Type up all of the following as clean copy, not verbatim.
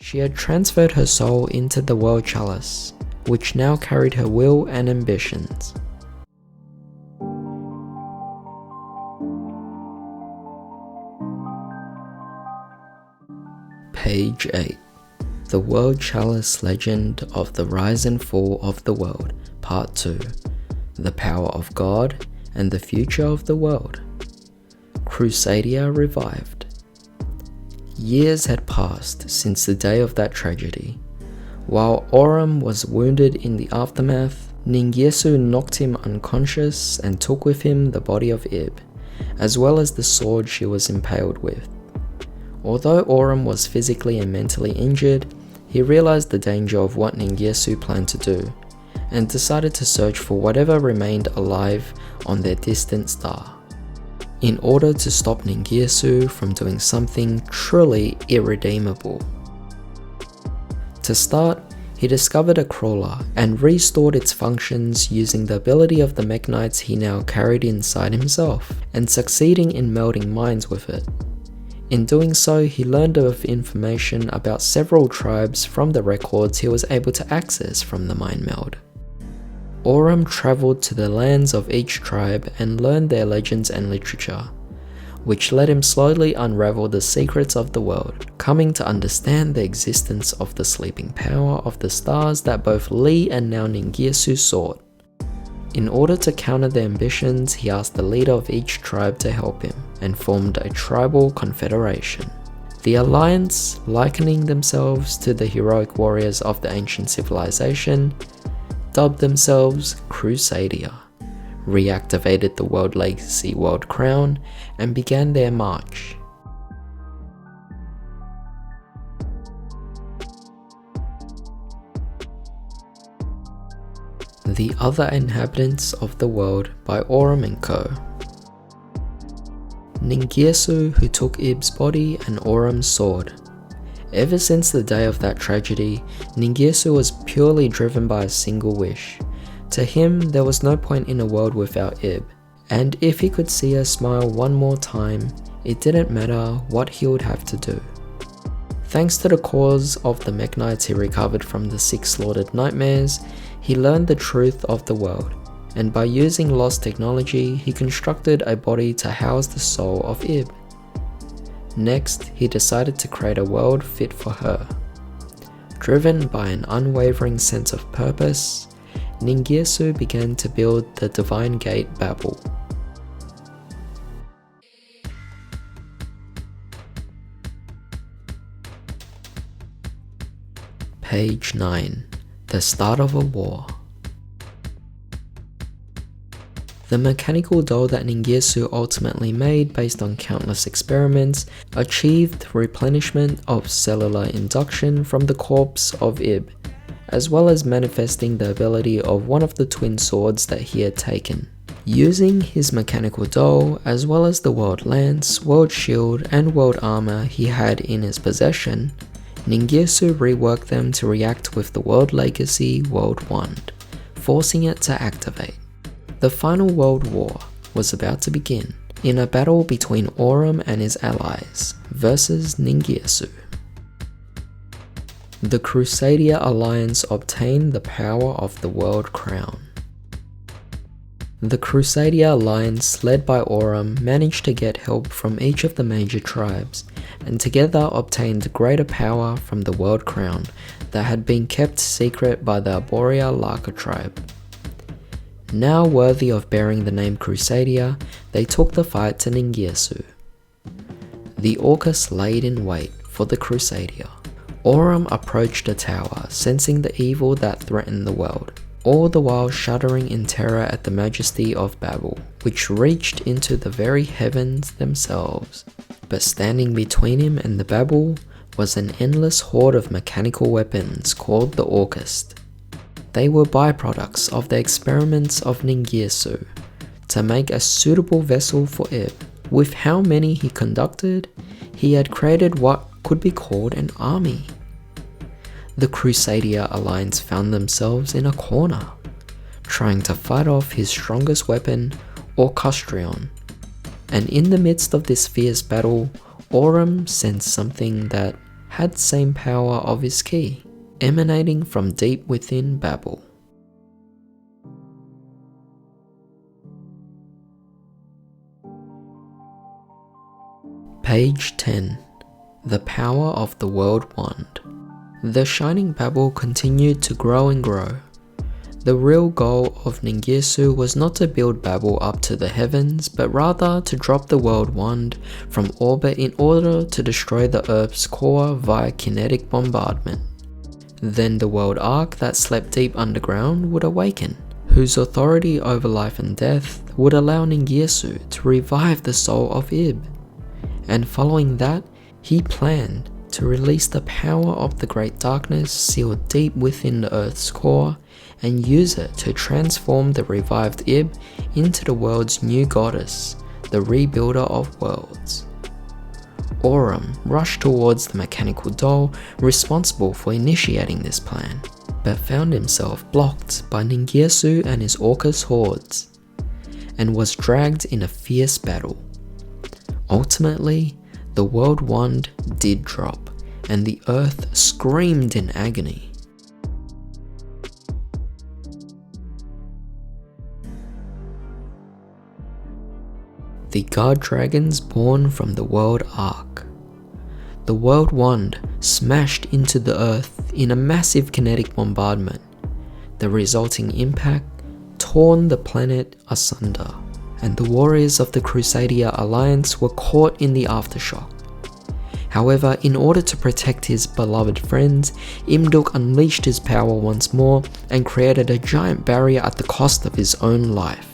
She had transferred her soul into the world chalice, which now carried her will and ambitions. Page 8. The World Chalice Legend of the Rise and Fall of the World, Part 2. The Power of God and the Future of the World. Crusadia revived. Years had passed since the day of that tragedy. While Aurum was wounded in the aftermath, Ningirsu knocked him unconscious and took with him the body of Ib, as well as the sword she was impaled with. Although Aurum was physically and mentally injured, he realized the danger of what Ningirsu planned to do, and decided to search for whatever remained alive on their distant star, in order to stop Ningirsu from doing something truly irredeemable. To start, he discovered a crawler and restored its functions using the ability of the mechanites he now carried inside himself, and succeeding in melding minds with it. In doing so, he learned of information about several tribes from the records he was able to access from the mind meld. Aurum travelled to the lands of each tribe and learned their legends and literature, which let him slowly unravel the secrets of the world, coming to understand the existence of the sleeping power of the stars that both Li and now Ningirsu sought. In order to counter their ambitions, he asked the leader of each tribe to help him, and formed a tribal confederation. The alliance, likening themselves to the heroic warriors of the ancient civilization, dubbed themselves Crusadia, reactivated the World Legacy World Crown, and began their march. The Other Inhabitants of the World by Aurum and Co. Ningirsu, who took Ib's body and Aurum's sword. Ever since the day of that tragedy, Ningirsu was purely driven by a single wish. To him, there was no point in a world without Ib, and if he could see her smile one more time, it didn't matter what he would have to do. Thanks to the cause of the mechanites he recovered from the 6 slaughtered nightmares, he learned the truth of the world, and by using lost technology, he constructed a body to house the soul of Ib. Next, he decided to create a world fit for her. Driven by an unwavering sense of purpose, Ningirsu began to build the Divine Gate Babel. Page 9. The Start of a War. The mechanical doll that Ningirsu ultimately made based on countless experiments achieved replenishment of cellular induction from the corpse of Ib, as well as manifesting the ability of one of the twin swords that he had taken. Using his mechanical doll, as well as the world lance, world shield, and world armor he had in his possession, Ningirsu reworked them to react with the World Legacy World Wand, forcing it to activate. The final World War was about to begin, in a battle between Aurum and his allies versus Ningirsu. The Crusadia Alliance obtained the power of the World Crown. The Crusadia Alliance, led by Aurum, managed to get help from each of the major tribes, and together obtained greater power from the World Crown that had been kept secret by the Arborea Laka tribe. Now worthy of bearing the name Crusadia, they took the fight to Ningirsu. The Orcus laid in wait for the Crusadia. Aurum approached the tower, sensing the evil that threatened the world, all the while shuddering in terror at the majesty of Babel, which reached into the very heavens themselves. But standing between him and the Babel was an endless horde of mechanical weapons called the Orcus. They were byproducts of the experiments of Ningirsu to make a suitable vessel for Ib. With how many he conducted, he had created what could be called an army. The Crusadia Alliance found themselves in a corner, trying to fight off his strongest weapon, Orcustrion. And in the midst of this fierce battle, Aurum sensed something that had same power of his ki, emanating from deep within Babel. Page 10. The Power of the World Wand. The Shining Babel continued to grow and grow. The real goal of Ningirsu was not to build Babel up to the heavens, but rather to drop the world wand from orbit in order to destroy the Earth's core via kinetic bombardment. Then the world ark that slept deep underground would awaken, whose authority over life and death would allow Ningirsu to revive the soul of Ib. And following that, he planned to release the power of the Great Darkness sealed deep within the Earth's core and use it to transform the revived Ib into the world's new goddess, the rebuilder of worlds. Aurum rushed towards the mechanical doll responsible for initiating this plan, but found himself blocked by Ningirsu and his Orcus hordes, and was dragged in a fierce battle. Ultimately, the world wand did drop, and the earth screamed in agony. The guard dragons born from the world ark. The world wand smashed into the earth in a massive kinetic bombardment. The resulting impact torn the planet asunder, and the warriors of the Crusadia Alliance were caught in the aftershock. However, in order to protect his beloved friends, Imduk unleashed his power once more and created a giant barrier at the cost of his own life.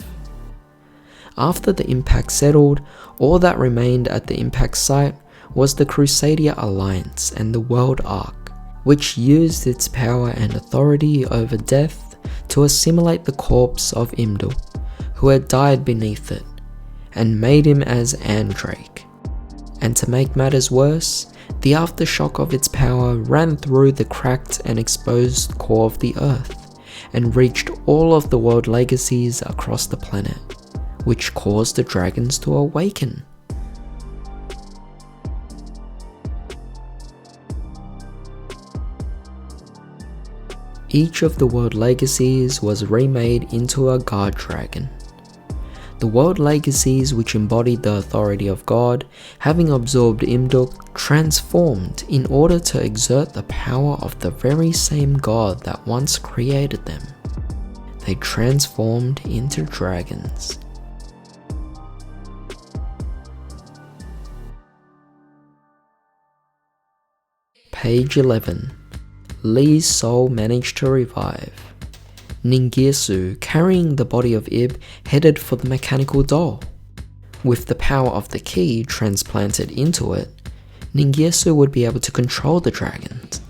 After the impact settled, all that remained at the impact site was the Crusadia Alliance and the World Ark, which used its power and authority over death to assimilate the corpse of Imduk, who had died beneath it, and made him as Andrake. And to make matters worse, the aftershock of its power ran through the cracked and exposed core of the Earth, and reached all of the world legacies across the planet, which caused the dragons to awaken. Each of the world legacies was remade into a guard dragon. The world legacies, which embodied the authority of God, having absorbed Imduk, transformed in order to exert the power of the very same God that once created them. They transformed into dragons. Page 11. Li's soul managed to revive. Ningirsu, carrying the body of Ib, headed for the mechanical doll. With the power of the key transplanted into it, Ningirsu would be able to control the dragons.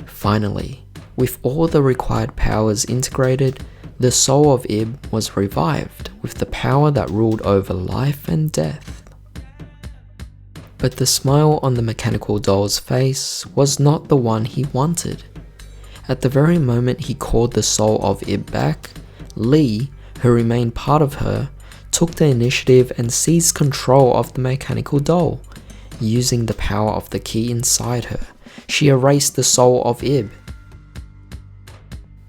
Finally, with all the required powers integrated, the soul of Ib was revived with the power that ruled over life and death. But the smile on the mechanical doll's face was not the one he wanted. At the very moment he called the soul of Ib back, Li, who remained part of her, took the initiative and seized control of the mechanical doll. Using the power of the key inside her, she erased the soul of Ib.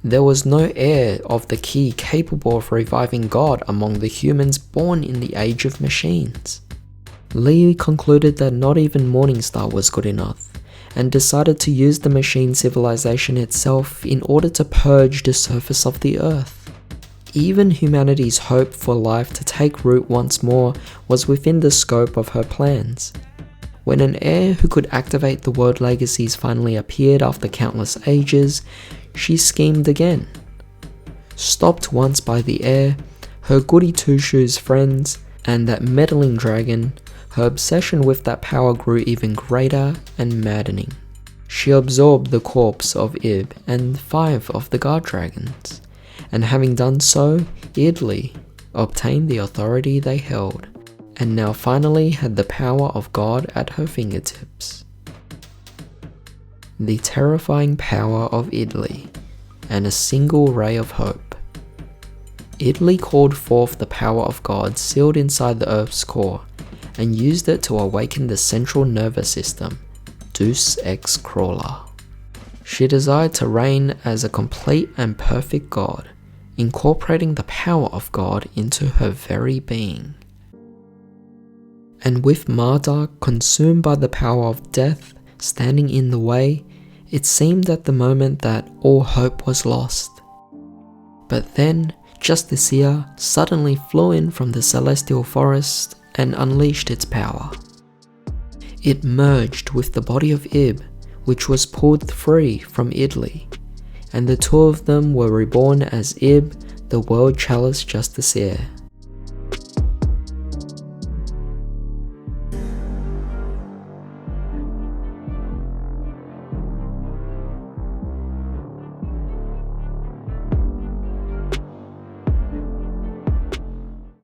There was no heir of the key capable of reviving God among the humans born in the age of machines. Li concluded that not even Morningstar was good enough, and decided to use the machine civilization itself in order to purge the surface of the earth. Even humanity's hope for life to take root once more was within the scope of her plans. When an heir who could activate the world legacies finally appeared after countless ages, she schemed again. Stopped once by the heir, her goody two-shoes friends, and that meddling dragon, her obsession with that power grew even greater and maddening. She absorbed the corpse of Ib and 5 of the guard dragons, and having done so, Idli obtained the authority they held, and now finally had the power of God at her fingertips. The terrifying power of Idli, and a single ray of hope. Idli called forth the power of God sealed inside the Earth's core, and used it to awaken the central nervous system, Deus Ex Crawler. She desired to reign as a complete and perfect God, incorporating the power of God into her very being. And with Marduk consumed by the power of death standing in the way, it seemed at the moment that all hope was lost. But then, Justicia suddenly flew in from the celestial forest and unleashed its power. It merged with the body of Ib, which was pulled free from Idli, and the two of them were reborn as Ib, the World Chalice Justiciar.